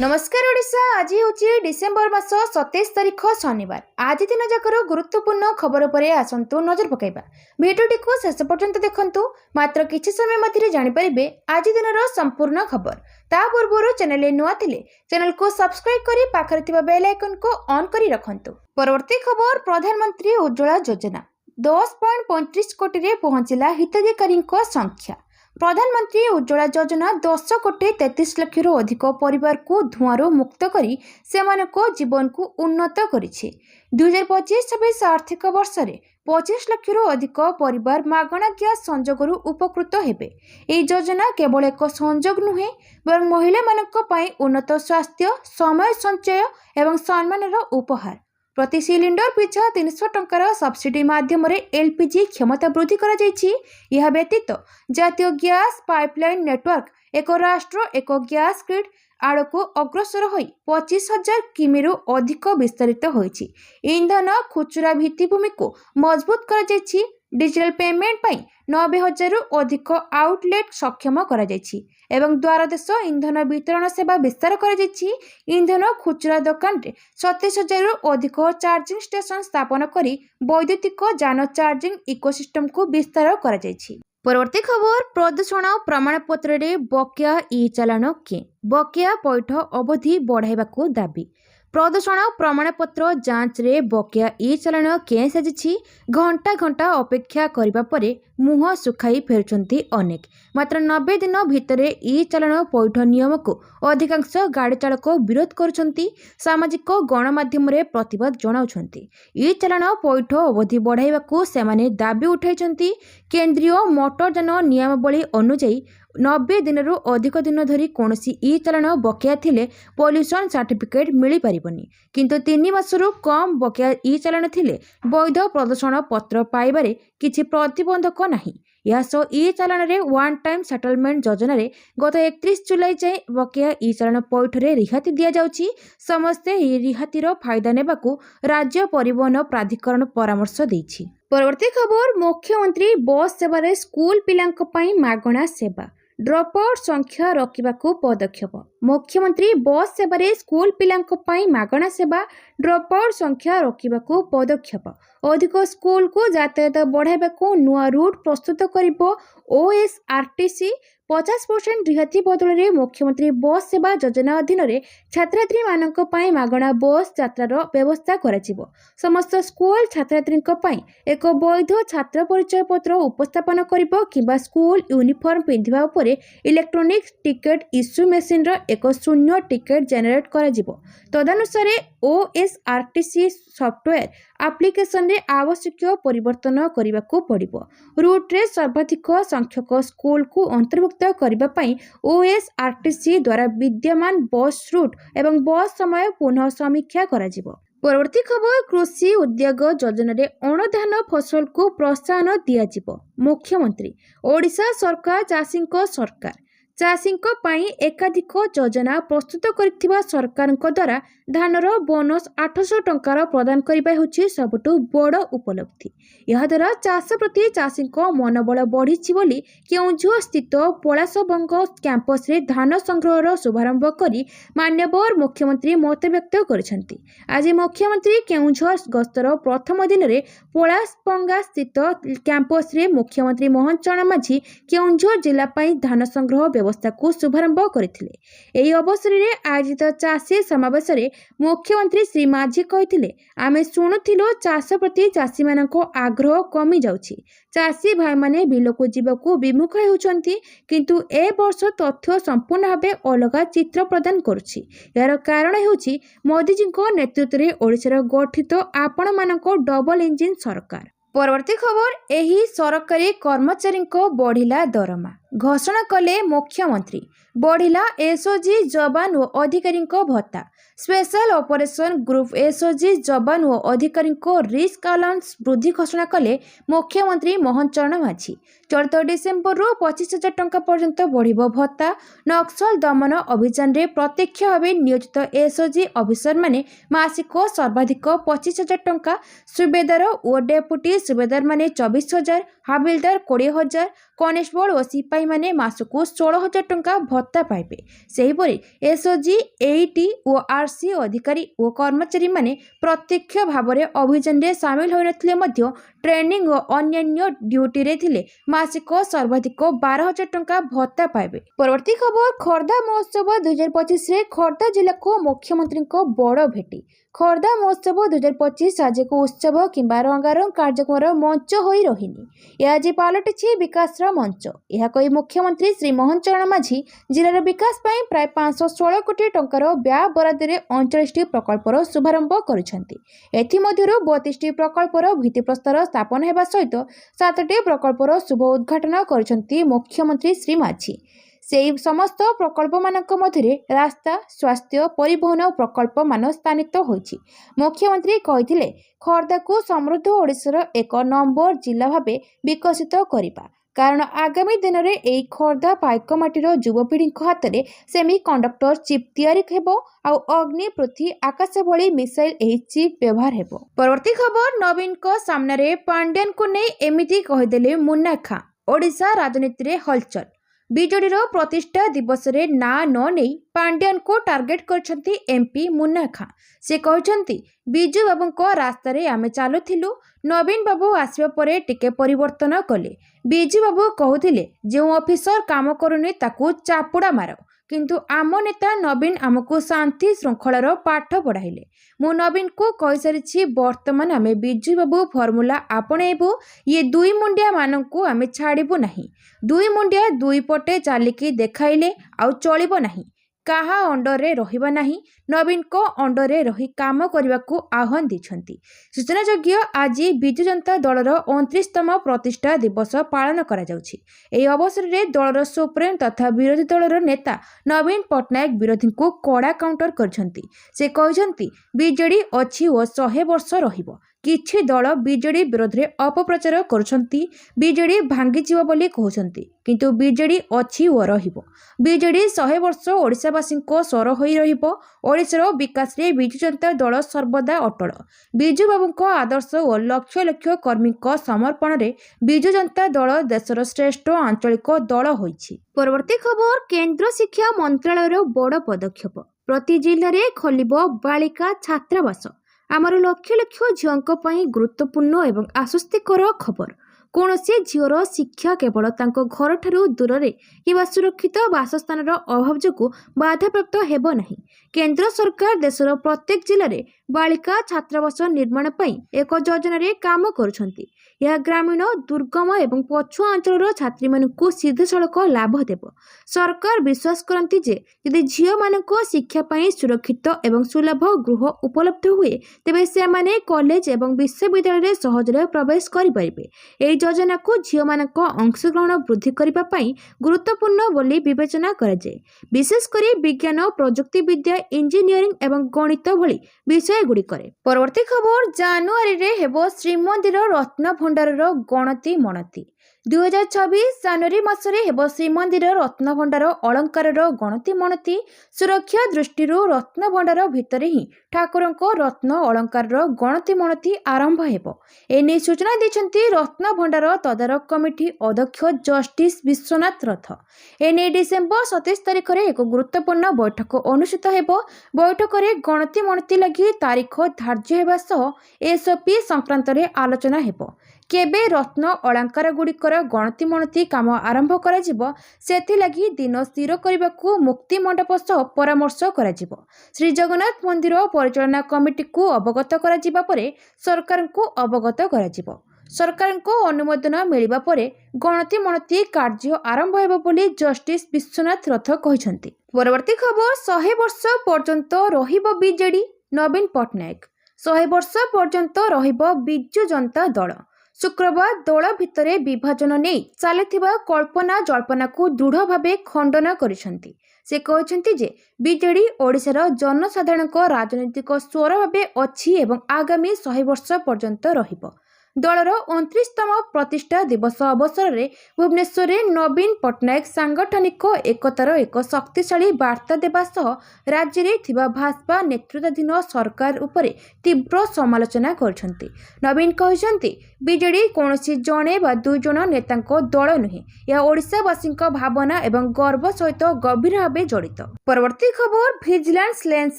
नमस्कार ओडिशा। आज हूँ डिसेम्बर मास 27 तारिख शनिवार। आज दिन जाकर गुरुत्वपूर्ण खबर पर आसतु नजर पकाइबा। भिडियोटी को शेष पर्यंत देखंतु। मात्र किछि समय मध्य जानिपारे आज दिन संपूर्ण खबर। ता पूर्व चैनल नुआ थिले चैनल को सब्सक्राइब करी पाखरे थिबा बेल आइकन को ऑन करी रखंतु। परवर्ती खबर, प्रधानमंत्री उज्ज्वला योजना 10.35 कोटी रे पहुंचला हिताधिकारी संख्या। प्रधानमंत्री उज्ज्वला योजना 10 कोटी 33 लाख अधिक परिवार को धुआं मुक्त करी सेमानको जीवन को उन्नत करिछि। 2025-26 आर्थिक वर्ष में 25 लाख अधिक परिवार मागणा गैस संजोगरू उपकृत हेबे। एही योजना केवल एक संजोग नुहे बरं महिला मानक पई उन्नत स्वास्थ्य, समय संचय एवं सम्मानर उपहार। प्रति सिलिंडर पिछा 300 टंकार सब्सिडी माध्यम एलपीजी क्षमता वृद्धि करा जायछि। यह व्यतीत जातीय गैस पाइपलाइन नेटवर्क एक राष्ट्र एक गैस ग्रिड आड़क अग्रसर होई 25,000 किमी अधिक विस्तारित होइछि। इंधन खुचरा भित्तिभूमि को मजबूत करा जायछि। डिजिटल पेमेंट पाई 90,000 अधिक आउटलेट सक्षम करा जायछि एवं द्वारदेश इंधन वितरण सेवा विस्तार करा जायछि। इंधन खुचरा दुकान रे 27,000 अधिक चार्जिंग स्टेशन स्थापन करी वैद्युतिक जान चार्जिंग इकोसिस्टम को विस्तार करा जायछि। परवर्ती खबर, प्रदूषण प्रमाणपत्र रे बकेया ई चालाण के बकेया पैठ अवधि बढ़ाइबाकू दाबी। प्रदूषण प्रमाणपत्र जांच रे बकेया ई चालाण के साजिछि। घंटा घंटा अपेक्षा करिबा परे मुह सुखाई फेरुचंती अनेक। मात्र 90 दिन भितरे ई चालाण पैठ नियम को अधिकांश गाड़ी चालक विरोध करुचंती। सामाजिक गणमाध्यम रे प्रतिवाद जणाउछंती। ई चालाण पैठ अवधि बढ़ाइबाकू सेमाने दाबी उठाइछंती। केंद्रीय मोटर यान नियमावली अनुसार 90 दिन अधिक दिन धरी कौनसी ई चालाण बकेया थिले पॉल्यूशन सर्टिफिकेट मिली परिबनी, किंतु 3 मासरू कम बकेया ई चालाण थिले वैध प्रदूषण पत्र पाइबारे किछि प्रतिबंधक नाही। यह सो ई चालाण रे वन टाइम सेटलमेंट योजना रे गत 31 जुलाई जाए बकेया ई चालाण पैठ रे रिहाती दिया जाउछि। समस्ते ई रिहातीर फायदा नेबाकू राज्य परिवहन प्राधिकरण परामर्श देइछि। परवर्ती खबर, मुख्यमंत्री बस सेवा स्कूल पिलांक पई मागणा सेवा ड्रप आउट संख्या रखिबाकू पदक्षेप। मुख्यमंत्री बस सेवा स्कूल पिलांक पई मागणा सेवा ड्रप आउट संख्या रखिबाकू पदक्षेप। अधिक स्कूल को यातायात बढ़ाइबाकू नुआ रूट प्रस्तुत करिबो ओएसआरटीसी। 50% रिहाती बदल में मुख्यमंत्री बस सेवा योजना अधीन रे छात्रात्री मानक पई मागणा बस यात्रार व्यवस्था कराजिबो। समस्त स्कूल छात्रात्रींक पई एक वैध छात्र परिचय पत्र उपस्थापन करिबो किबा स्कूल यूनिफॉर्म पिंधिबा उपरे इलेक्ट्रॉनिक टिकेट इश्यू मेसिन रो एक शून्य टिकेट जनरेट कराजिबो। तदनुसार ओएसआरटीसी सॉफ्टवेयर एप्लिकेशन रे आवश्यक परिवर्तन करने पड़िबो। रूट रे सर्वाधिक संख्यक स्कूल को अंतर्भुक्त करबा पई ओएसआरटीसी द्वारा विद्यमान बस रूट एवं बस समय पुनः समीक्षा कराजिबो। परवर्ती खबर, कृषि उद्योग योजना रे अणधान फसल को प्रोत्साहन दियाजिबो। मुख्यमंत्री ओडिशा सरकार चाषींको सरकार। चाषींको पई एकाधिक योजना प्रस्तुत करिथिबा सरकारक द्वारा धानर बोनस 800 टंकार प्रदान करिबा होछि सबटु बड़ उपलब्धि। यह द्वारा चाष प्रति चाषींको मनोबल बढ़िछि बोली केउझर स्थित पलाशबंग कैंपस रे धान संग्रहर शुभारंभ करी मान्यवर मुख्यमंत्री मत व्यक्त करिसेंती। आज मुख्यमंत्री केउझर गस्तर प्रथम दिन रे पलाशबंगा स्थित कैंपस रे मुख्यमंत्री मोहन चरण माझी केउझर जिला पई धान संग्रह व्यवस्था को शुभारंभ करथिले। एही अवसर रे आयोजित चाषी समावेश रे मुख्यमंत्री श्री माझी कहिथिले, आमे सुनुथिलो चाष प्रति चाषी मानको आग्रह कमी जाउछि। चाषी भाई माने बिल को जीवको विमुख हेउचंती, किंतु ए वर्ष तथ्य संपूर्ण भाबे अलगा चित्र प्रदान करुछि। यार कारण हेउछि मोदी जी को नेतृत्व रे ओडिसा गठित आपण मानको डबल इंजिन सरकार। परवर्ती खबर, एही सरकारी कर्मचारी को बढ़िला दरमा घोषणा कले मुख्यमंत्री। बढ़िला एसओजी जवान और अधिकारी भत्ता। स्पेशल ऑपरेशन ग्रुप एसओजी जवान और अधिकारी रिस्क अलाउंस वृद्धि घोषणा कले मुख्यमंत्री मोहन चरण माझी। चलित डिसेम्बर 25,000 टंका पर्यंत बढ़िबो भत्ता। नक्सल दमन अभियान रे प्रत्यक्ष भाव नियोजित एसओजी अफिसर माने मासिक सर्वाधिक 25,000 टंका, सुबेदार और डेपुटी सुबेदार माने 24,000, हाबिलदार 20,000, कनेस्टेबल और सिपाही माने मासक 16,000 टंका भत्ता पाइबे। सेहीपरि एसओजी एईटी और आरसी अधिकारी और कर्मचारी माने प्रत्यक्ष भाव में अभियान रे सामिल होइनथिले मध्य ट्रेनिंग और अन्य ड्यूटी रे थिले मासिक सर्वाधिक 12,000 टंका भत्ता पाइबे। परवर्ती खबर खोर्धा महोत्सव 2025 रे खोर्धा जिला को मुख्यमंत्री बड़ भेटी। खोर्धा महोत्सव 2025 आज एक उत्सव किंबा रंगारंग कार्यक्रम मंच हो रहीनी। यह आज पलटि विकास मंच। यह कही मुख्यमंत्री श्री मोहन चरण माझी जिलार विकास पाई प्राय 516 कोटी टंकार व्यय बरादरे 39 प्रकल्पर शुभारंभ करुछंती। एथिमध्यरु 32 प्रकल्पर भित्तिप्रस्तर स्थापन हेबा सहित 7टी प्रकल्पर शुभ उद्घाटन करुछंती मुख्यमंत्री श्री माझी। सेही समस्त प्रकल्प मानक मध्य रास्ता, स्वास्थ्य, परिवहन प्रकल्प मान स्थानित होइछि। मुख्यमंत्री कहिथिले खोर्धा को समृद्ध ओडिशार एक नंबर जिला भावे विकसित करिबा, कारण आगामी दिन में यही खोर्धा पाइकमाटीर युवपीढ़ी हाथ में सेमी कंडक्टर चिप तैयारी हेबो आउ अग्नि, पृथ्वी, आकाश भली मिसाइल एही चिप व्यवहार हेबो। परवर्ती खबर नवीन को सामने पांड्यान को नहीं एमिति कहिदेले मुन्ना खां। ओडिशा राजनीति रे हलचल। बीजेडी प्रतिष्ठा दिवस रे ना न नहीं पांड्यान को टार्गेट करछंती एमपी मुन्ना खां। से कहछंती बिजू बाबू को रास्ता रे आमे चालुथिलु, नवीन बाबू आसिबा परे टिके परिवर्तन कले। बिजू बाबू कहूथिले जो ऑफिसर काम करूनी ताकू चापुड़ा मारो, किंतु आम नेता नवीन आमको शांति श्रृंखलार पाठ पढ़ाइले। मु नवीन को कही सारी बर्तमान आमे बिजू बाबू फर्मुला आपणेबू। ये दुई मुंडिया मानू आमे छाड़बू नहीं। दुई मुंडिया दुई पटे चालिकी देखाइले आउ चलिबो नहीं। काहा अंडर रे रहिबा नहीं। नवीन को अंडर रे रही काम करने को आह्वान दैछंती। सूचनायोग्य आज बिजु जनता दलर 29तम प्रतिष्ठा दिवस पालन करा जाउछि। एही अवसर रे दलर सुप्रीम तथा विरोधी दलर नेता नवीन पट्टनायक विरोधी को कड़ा काउंटर करछंती। से कहछंती बीजेडी अछि ओ 100 वर्ष रहिबो। किछि दल बीजेडी विरोध में अपप्रचार करुछंती। बीजेडी भांगीजिव बोली कहउछंती, किंतु बीजेडी अछि ओ रहिबो। बीजेडी 100 वर्ष ओडिशावासी को स्वर होई रहिबो। ओडिशार विकास रे बिजु जनता दल सर्वदा अटल। बिजू बाबू आदर्श और लक्ष लक्ष कर्मी समर्पण रे बिजु जनता दल देशर श्रेष्ठ आंचलिक दल होइछि। परवर्ती खबर केंद्र शिक्षा मंत्रालयर बड़ पदक्षेप। प्रति जिले में खोलिबो बालिका छात्रावास। आमर लक्ष लक्ष झीओं पई गुरुत्वपूर्ण एवं आश्वस्तिकर खबर। कौनसी झीवर शिक्षा केवल तांको घर ठारू दूर रे किबा सुरक्षित बासस्थान अभाव जो बाधाप्राप्त हेबो नहीं। केंद्र सरकार देशर प्रत्येक जिले में बालिका छात्रावास निर्माण पई एक योजना रे काम करुछंती। यह ग्रामीण, दुर्गम एवं पछुआ अंचल छात्री मानकु सीधासलख लाभ देव। सरकार विश्वास करती जे यदि झील मानक शिक्षा पई सुरक्षित एवं सुलभ गृह उपलब्ध हुए तेबे से माने कॉलेज एवं विश्वविद्यालय सहजरे प्रवेश करिपारिबे। एही योजना को झील मानक अंशग्रहण वृद्धि करिबा पई गुरुत्वपूर्ण बोली विवेचना करा जाय। विशेष करी विज्ञान, प्रजुक्ति विद्या, इंजीनियरिंग एवं गणित भली विषय गुड़िकरे। परवर्ती खबर जानुआरी रे हेबो श्रीमंदिर रत्न भंडारर गणति मणति। 2026 जानुआरी मासरे हेबो श्रीमंदिर रत्न भंडार अलंकारर गणति मणति। सुरक्षा दृष्टि रत्न भंडार भितरे ही ठाकुरंको रत्न अलंकारर गणति मणति आरंभ हेबो। एने सूचना दैछंती रत्न भंडार तदारक कमिटी अध्यक्ष जस्टिस विश्वनाथ रथ। एने डिसेम्बर 27 तारिख रे एक गुरुत्वपूर्ण बैठक अनुष्ठित हेबो। बैठक रे गणति मणति लगी तारीख धार्य हेबा सह एसओपी संक्रांत रे आलोचना हेबो। केबे रत्न अलंकार गुड़िकर गणति मणति काम आरंभ करा जिवो सेथि लगी दिन स्थिर करबाकू मुक्ति मंडप सह परामर्श करा जिवो। श्री जगन्नाथ मंदिर परिचालना कमिटी को अवगत करा जिबा परे सरकार को अवगत करा जिवो। सरकार को अनुमोदन मिलिबा परे गणति मणति कार्य आरंभ हेबो बोली जस्टिस विश्वनाथ रथ कहिसंती। परवर्ती खबर 100 वर्ष पर्यंत रहिबो बीजेडी। नवीन पट्टनायक 100 वर्ष पर्यंत रहिबो बिजु जनता दल। शुक्रवार दल भितर विभाजन नहीं चलुवा कल्पना जल्पना दृढ़ भाव खंडन करिसेंति। से कहते जे बीजेडी ओडिशार जनसाधारण राजनैतिक स्वर भाव अच्छी एवं आगामी 100 वर्ष पर्यंत रहिबो। दलर 29तम प्रतिष्ठा दिवस अवसर में भुवनेश्वर नवीन पट्टनायक सांगठनिक एकतार एक शक्तिशाली वार्ता देवा सह राज्य में थिबा भाजपा नेतृत्वाधीन सरकार उपरे तीव्र समालोचना करछंती। नवीन कहते बीजेडी कौनसी जड़े बा दुई जन नेता दल नुहे, यह ओडिशावासी भावना एवं गर्व सहित गभीर भाव जड़ित। परवर्ती खबर भिजिलेंस लेंस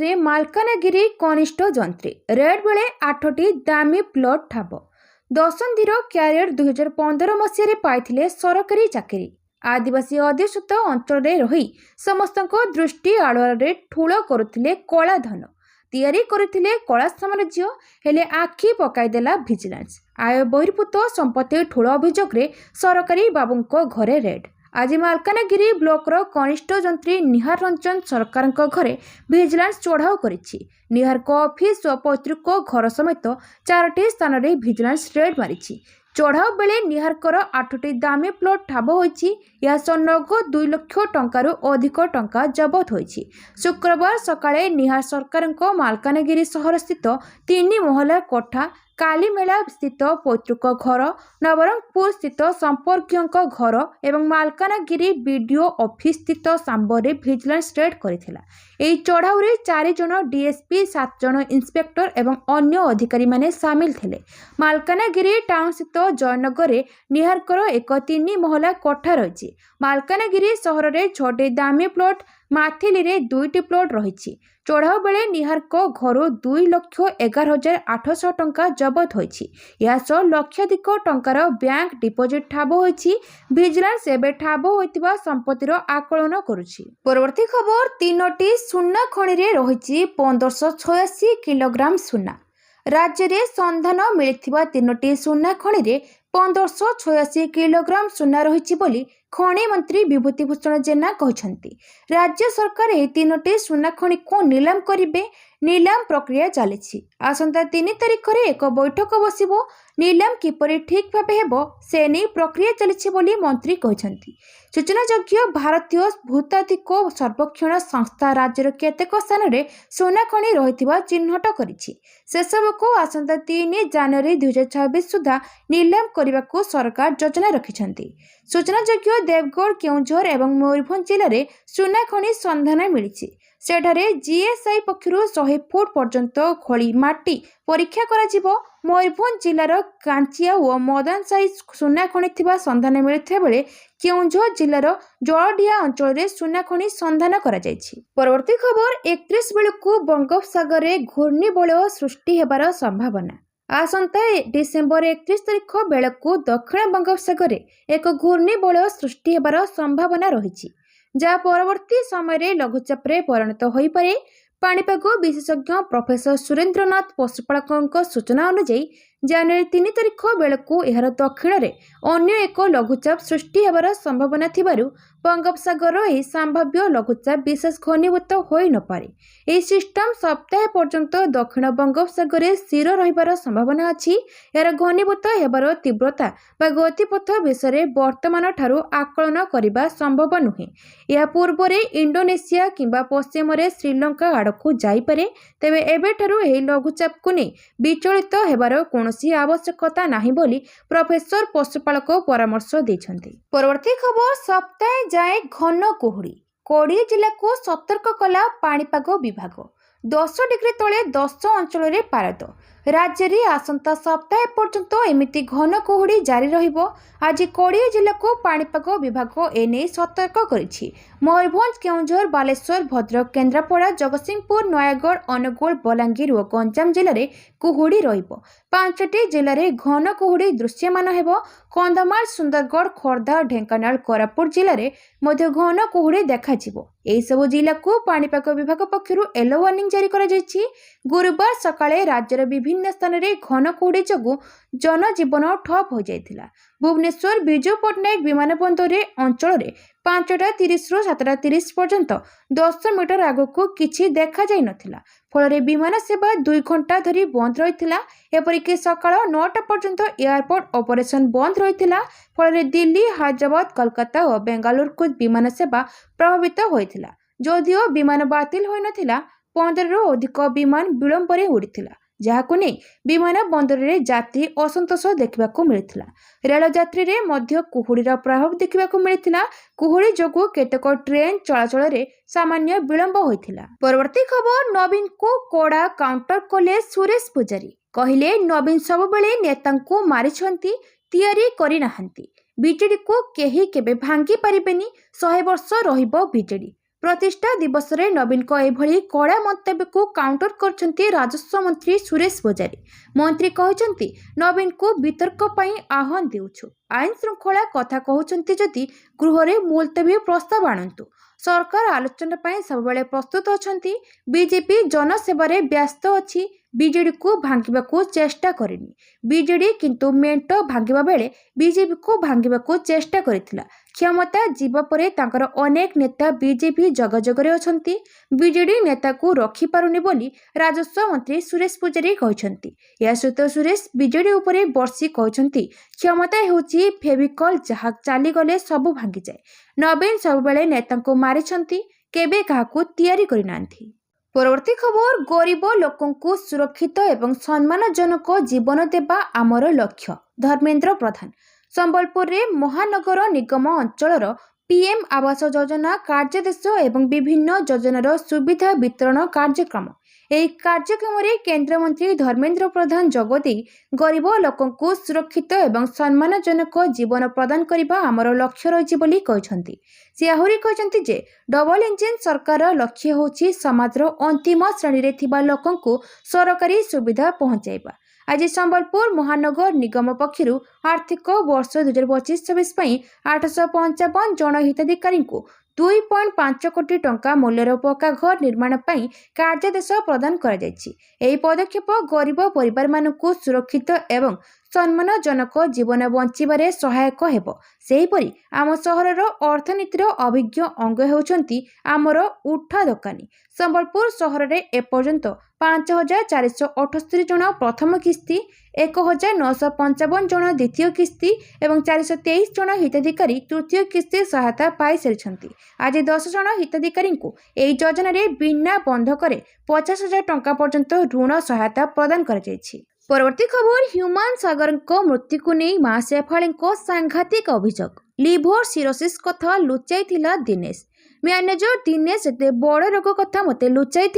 रे मालकानगिरी कनिष्ठ जंत्री रेड बेले 8टी दामी प्लट ठाब। दशंधीर क्यारियर 2015 मसीह पाई सरकारी चाकरी। आदिवासी अध्युषित अंचल रही समस्त दृष्टि आड़े ठूल करुले कला धन तैयारी करथिले कला साम्राज्य हेले आखि पकाईदेला भिजिलेंस। आय बहिर्भूत संपत्ति ठूल अभियोग सरकारी बाबूंको घरे रेड। आज मालकानगिरी ब्लॉकर कनिष्ठ जंत्री निहार रंजन सरकार घरे भिजिलेंस चढ़ाऊ करिछि। निहार को ऑफिस और पैतृक घर समेत 4टी स्थान में भिजिलेंस रेड मारिछि। चढ़ाऊ बेले निहारकर 8टी दामी प्लट ठाब होइछि। या नगद 2 लाख टंकारु अधिक टंका जबत होइछि। शुक्रवार सकाळे निहार सरकार मालकानगिरी सहर स्थित 3 महला कोठा, कालीमेला स्थित पैतृक घर, नवरंगपुर स्थित संपर्कीयों घर एवं मालकानगिरी बीडीओ ऑफिस स्थित सांबरे भिजिलेंस रेड करिथिला। एही चढ़ाऊ 4 जन डीएसपी, 7 जन इंस्पेक्टर एवं अन्य अधिकारी माने सामिल थिले। मालकानगिरी टाउन स्थित जयनगर निहारकर एक 3 महला कोठा रही। मालकानगिरी सहर में 6टी दामी प्लट, माथिली 2टी प्लट रही। चढ़ाऊ बेले निहारको घर 2,11,800 टंका जबत होइछि। या सह लक्षाधिक टंकार बैंक डिपोजिट ठाब होइछि। भिजिलेंस एबे ठाब होइतिबा संपत्तिर आकलन करुछि। परवर्ती खबर 3टी सुना खणी रे रहिछि 1586 किलोग्राम सुना। राज्य रे संधान मिलिथिबा 3टी सुना खणी रे 1586 किलोग्राम सुना रहिछि बोली खनि मंत्री विभूतिभूषण जेना कहछंती। राज्य सरकार एही 3टी सुना खणी को नीलाम करिवे। नीलाम प्रक्रिया चलिछि। आसंता 3 तारिख रे एक बैठक बसिबो। नीलाम किपरि ठीक भाबे हेबो से नै प्रक्रिया चलिछि बोली मंत्री कहछंती। सूचनायोग्य भारतीय भूतात्विक सर्वेक्षण संस्था राज्यर केतेक स्थान रे सोना खणी रहिथिबा चिन्हट करिछि। से सबको आसंता 3 जनवरी 2026 सुधा नीलाम करने सरकार योजना रखिछंती। सूचनायोग्य देवगढ़, केउझर एवं मयूरभंज जिले में सुना खणी संधान मिली। सेठारे जीएसआई पक्षर 100 फुट पर्यंत खोली माटी परीक्षा करा। मयूरभंज जिलार कांचिया और मदन साई सुना खणी थिबा संधान मिलुଥିବା बेले केउझर जिलार जलडिया अंचल में सुना खणी संधान करा जायछि। परवर्ती खबर 31 बेलू बंगोपसागर में घूर्णिबलय सृष्टि हेबार संभावना। आसंता डिसेम्बर 31 तारिख बेलू दक्षिण बंगोपसागर एक घूर्णिबलय सृष्टि हेबार संभावना रही, जहाँ परवर्ती समय लघुचाप परिणत हो पारे। पाणीपाग विशेषज्ञ प्रोफेसर सुरेंद्रनाथ पशुपालकों सूचना अनुसार जनवरी 3 तारिख बेलू यार दक्षिण में अन्य एक लघुचाप सृष्टि हेबार संभावना थिबारु बंगोपसागर यह संभाव्य लघुचाप विशेष घनीभूत हो न पारे। यह सिस्टम सप्ताह पर्यंत दक्षिण बंगोपसागर स्थिर रहिबार संभावना अछि। यार घनीभूत हेबार तीव्रता बा गतिपथ विषय वर्तमान ठारू आकलन करने संभव नुहे। यह पूर्व इंडोनेशिया किंबा पश्चिम श्रीलंका आड़कू जाइपारे। तेबे एबेठारू एही लघुचाप को नहीं विचलित हेबार कौनसी आवश्यकता नहीं बोली प्रोफेसर पशुपालक परामर्श देछंती। परवर्ती खबर सप्ताह जाए घन कुहुड़ी 20 जिला को सतर्क कला पाणीपाग विभाग। 10 डिग्री तले 10 अंचल में पारद। राज्य में आसंता सप्ताह पर्यंत एमिति घन कुहुड़ी जारी रहिबो। आज 20 जिला को पाणीपाग विभाग एने सतर्क करिछि। मयूरभंज, केउझर, बालेश्वर, भद्रक, केन्द्रापड़ा, जगतसिंहपुर, नयागढ़, अनुगुल, बलांगीर और गंजाम जिले में कुहुड़ी रहिबो। 5टी जिले में घन कुहुड़ी दृश्यमान हेबो। कंधमाल, सुंदरगढ़, खोर्धा, ढेंकानाल, कोरापुट जिले में मध्य घन कुहुड़ी देखाजिबो। एही सब जिला को पाणीपाग विभाग पक्षरु येलो वार्निंग जारी करा जायछि। गुरुवार सकाळे राज्यर विभिन्न स्थान में घन कुहुड़ी जोगु जनजीवन ठप हो जाइथिला। भुवनेश्वर विजु पट्टनायक विमानबंदर अंचल में 5:30 ରୁ 7:30 पर्यंत 10 मीटर आगक किछि देखा जाई नथिला। फल विमान सेवा 2 घंटा धरी बंद रही। एपरिक सकाळ 9टा पर्यंत एयरपोर्ट ऑपरेशन बंद रही। फल दिल्ली, हैदराबाद, कोलकाता और बेंगालुरु को विमान सेवा प्रभावित होता। जदिओ विमान बातिल होई नथिला, 15 अधिक विमान विलंब उड़ी जहां नहीं विमान बंदर में यात्री असंतोष देखा मिलता। रेल यात्री रे मध्य कुहुड़ीर प्रभाव देखा मिलता। कुहुड़ी जोगु केतक ट्रेन चलाचल रे सामान्य विलंब होता। परवर्ती खबर, नवीन को कड़ा काउंटर कले सुरेश पुजारी। कहले नवीन सबबेले नेता को मारिछंती, तैयारी करि नाहंती। बीजेडी को केही केबे भांगी पारिबेनी। 100 वर्ष रहिबो बीजेडी। प्रतिष्ठा दिवस रे नवीन को एभली कड़ा मंतव्य को काउंटर करछंती राजस्व मंत्री सुरेश पुजारी। मंत्री कहछंती नवीन को वितर्क पई आह्वान देउछु। आईन श्रृंखला कथा कहछंती जदि गृह रे मुलतवी प्रस्ताव आणंतु। सरकार आलोचना पई सबबेले प्रस्तुत अछंती। बीजेपी जनसेवा रे व्यस्त अछि। बीजेडी को भांगिबा को चेष्टा करेनी। बीजेडी किंतु मेंट भांगिबा बेले बीजेपी को भांगिबा को चेष्टा करिथिला। क्षमता जीवा परे तांकर अनेक नेता बीजेपी जगजगरे अछंती। बीजेडी नेता को रखी पारुनी बोली राजस्व मंत्री सुरेश पुजारी कहछंती। या सहित सुरेश बीजेडी उपरे वर्षी कहछंती क्षमता हेउची फेविकल, जहा चाली गले सब भांगी जाए। नवीन सबबेले नेता को मारिछंती, केबे काहाकू तैयारी करिनांथी। परवर्ती खबर, गरीब लोकों को सुरक्षित एवं सम्मानजनक जीवन देवा आमर लक्ष्य। धर्मेंद्र प्रधान। संबलपुर रे महानगर निगम अंचलर पीएम आवास योजना कार्यदेश एवं विभिन्न योजनार सुविधा वितरण कार्यक्रम। ଏହି କାର୍ଯ୍ୟକ୍ରମରେ କେନ୍ଦ୍ରମନ୍ତ୍ରୀ ଧର୍ମେନ୍ଦ୍ର ପ୍ରଧାନ ଯୋଗଦେଇ ଗରିବ ଲୋକଙ୍କୁ ସୁରକ୍ଷିତ ଏବଂ ସମ୍ମାନଜନକ ଜୀବନ ପ୍ରଦାନ କରିବା ଆମର ଲକ୍ଷ୍ୟ ରହିଛି ବୋଲି କହିଛନ୍ତି। ସେ ଆହୁରି କହିଛନ୍ତି ଯେ ଡବଲ ଇଞ୍ଜିନ୍ ସରକାରର ଲକ୍ଷ୍ୟ ହେଉଛି ସମାଜର ଅନ୍ତିମ ଶ୍ରେଣୀରେ ଥିବା ଲୋକଙ୍କୁ ସରକାରୀ ସୁବିଧା ପହଞ୍ଚାଇବା। ଆଜି ସମ୍ବଲପୁର ମହାନଗର ନିଗମ ପକ୍ଷରୁ ଆର୍ଥିକ ବର୍ଷ 2025-26 ପାଇଁ 855 ଜଣ ହିତାଧିକାରୀଙ୍କୁ 2.5 କୋଟି ଟଙ୍କା ମୂଲ୍ୟର ପକ୍କା ଘର ନିର୍ମାଣ ପାଇଁ କାର୍ଯ୍ୟାଦେଶ ପ୍ରଦାନ କରାଯାଇଛି। ଏହି ପଦକ୍ଷେପ ଗରିବ ପରିବାରମାନଙ୍କୁ ସୁରକ୍ଷିତ ଏବଂ ସମ୍ମାନଜନକ ଜୀବନ ବଞ୍ଚିବାରେ ସହାୟକ ହେବ। ସେହିପରି ଆମ ସହରର ଅର୍ଥନୀତିର ଅଭିଜ୍ଞ ଅଙ୍ଗ ହେଉଛନ୍ତି ଆମର ଉଠା ଦୋକାନୀ। ସମ୍ବଲପୁର ସହରରେ ଏପର୍ଯ୍ୟନ୍ତ 5478 ଜଣ ପ୍ରଥମ କିସ୍ତି, 1955 ଜଣ ଦ୍ୱିତୀୟ କିସ୍ତି ଏବଂ 423 ଜଣ ହିତାଧିକାରୀ ତୃତୀୟ କିସ୍ତି ସହାୟତା ପାଇସାରିଛନ୍ତି। ଆଜି 10 ଜଣ ହିତାଧିକାରୀଙ୍କୁ ଏହି ଯୋଜନାରେ ବିନା ବନ୍ଧକରେ 50,000 ଟଙ୍କା ପର୍ଯ୍ୟନ୍ତ ଋଣ ସହାୟତା ପ୍ରଦାନ କରାଯାଇଛି। परवर्ती खबर, ह्यूमान सागर मृत्यु को नहीं मां शेफाली सांघातिक अभियोग। लिभर सिरोसिस कथा लुचाई दिनेश। मैनेजर दिनेश एते बड़ रोग कथा मते लुचाई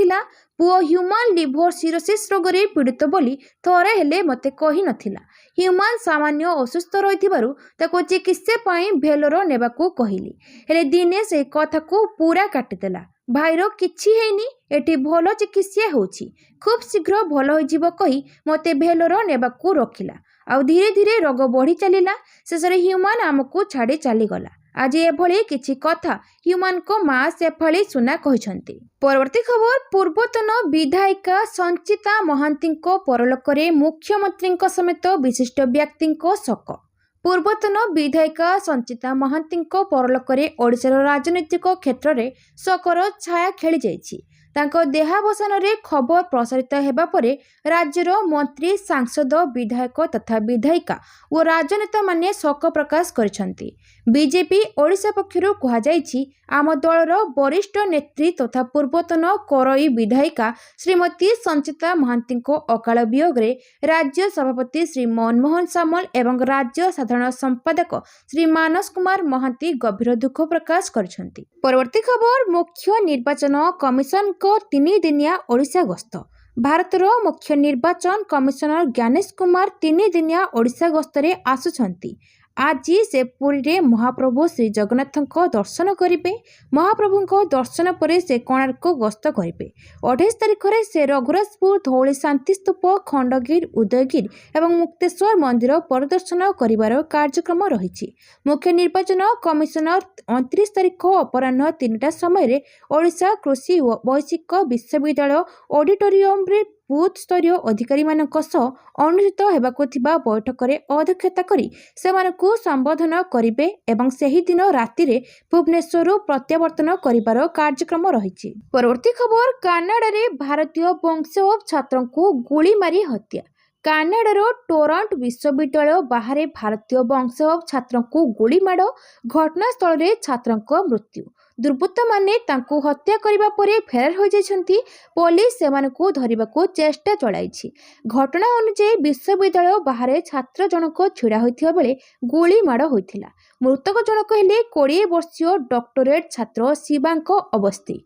पुओ ह्यूमान लिभर सिरोसिस रोग रे पीड़ित बोली थरे हेले मते कहि नथिला। ह्यूमान सामान्य असुस्थ रहिथिबारु ताको चिकित्सा पई भेलोर नेबाकू कहिली, हेले दिनेश ए कथा को पूरा काटिदेला। भाईर किछि हेनी, एटी भलो चिकित्सा होछि, खूब शीघ्र भल होइजिबो कहि मते भेलोर नेबाकू रखिला। आ धीरे धीरे रोग बढ़ी चलिला। शेषरे ह्यूमान आमको छाड़ी चलीगला। आज एभली किछि कथा ह्यूमान को मां शेफाली सुना कहिसंती। परवर्ती खबर, पूर्वतन विधायिका संचिता महांती परलोकरे मुख्यमंत्री समेत विशिष्ट व्यक्ति शोक। पूर्वतन विधायिका संचिता महांती परलोकरे ओडिशार राजनैतिक क्षेत्र में शोकर छाया खेली जाइछि। तांको देहावसान रे खबर प्रसारित हेबा परे राज्यर मंत्री, सांसद, विधायक तथा विधायिका और राजनेता माने शोक प्रकाश करिसंती। बीजेपी ओडिशा पक्षरु कहा जाइछि आम दलर वरिष्ठ नेत्री तथा पूर्वतन करई विधायिका श्रीमती संचिता महांती अकाल वियोग रे राज्य सभापति श्री मनमोहन सामल एवं राज्य साधारण संपादक श्री मानस कुमार महांती गभीर दुख प्रकाश करिसंती। परवर्ती खबर, मुख्य निर्वाचन कमिशन को 3 दिनिया ओडिशा गस्त। भारतर मुख्य निर्वाचन कमिशनर ज्ञानेश कुमार 3 दिनिया ओडिशा गस्तरे आसुछंती। आज से पुरी रे महाप्रभु श्री जगन्नाथ दर्शन करेंगे। महाप्रभु दर्शन पर से कोणार्क गस्त करेंगे। 28 तारिख में से रघुराजपुर, धौली शांति स्तूप, खंडगिर, उदयगिर एवं मुक्तेश्वर मंदिर परिदर्शन करिवार कार्यक्रम रही। मुख्य निर्वाचन कमिशनर 29 तारिख अपराह्न 3टा समय ओडिशा कृषि और वैश्विक विश्वविद्यालय ऑडिटोरियम रे ବୁଥ୍ ସ୍ତରୀୟ ଅଧିକାରୀମାନଙ୍କ ସହ ଅନୁଷ୍ଠିତ ହେବାକୁ ଥିବା ବୈଠକରେ ଅଧ୍ୟକ୍ଷତା କରି ସେମାନଙ୍କୁ ସମ୍ବୋଧନ କରିବେ ଏବଂ ସେହି ଦିନ ରାତିରେ ଭୁବନେଶ୍ୱରରୁ ପ୍ରତ୍ୟାବର୍ତ୍ତନ କରିବାର କାର୍ଯ୍ୟକ୍ରମ ରହିଛି। ପରବର୍ତ୍ତୀ ଖବର, କାନାଡାରେ ଭାରତୀୟ ବଂଶୋଦ୍ଭବ ଛାତ୍ରଙ୍କୁ ଗୁଳି ମାରି ହତ୍ୟା। କାନାଡାର ଟୋରଣ୍ଟୋ ବିଶ୍ୱବିଦ୍ୟାଳୟ ବାହାରେ ଭାରତୀୟ ବଂଶୋଦ୍ଭବ ଛାତ୍ରଙ୍କୁ ଗୁଳିମାଡ଼, ଘଟଣାସ୍ଥଳରେ ଛାତ୍ରଙ୍କ ମୃତ୍ୟୁ। ଦୁର୍ବୃତ୍ତମାନେ ତାଙ୍କୁ ହତ୍ୟା କରିବା ପରେ ଫେରାର ହୋଇଯାଇଛନ୍ତି। ପୋଲିସ ସେମାନଙ୍କୁ ଧରିବାକୁ ଚେଷ୍ଟା ଚଳାଇଛି। ଘଟଣା ଅନୁଯାୟୀ ବିଶ୍ୱବିଦ୍ୟାଳୟ ବାହାରେ ଛାତ୍ର ଜଣକ ଛିଡ଼ା ହୋଇଥିବା ବେଳେ ଗୁଳିମାଡ଼ ହୋଇଥିଲା। ମୃତକ ଜଣକ ହେଲେ 20 ବର୍ଷୀୟ ଡକ୍ଟରେଟ୍ ଛାତ୍ର ଶିବାଙ୍କ ଅବସ୍ଥି।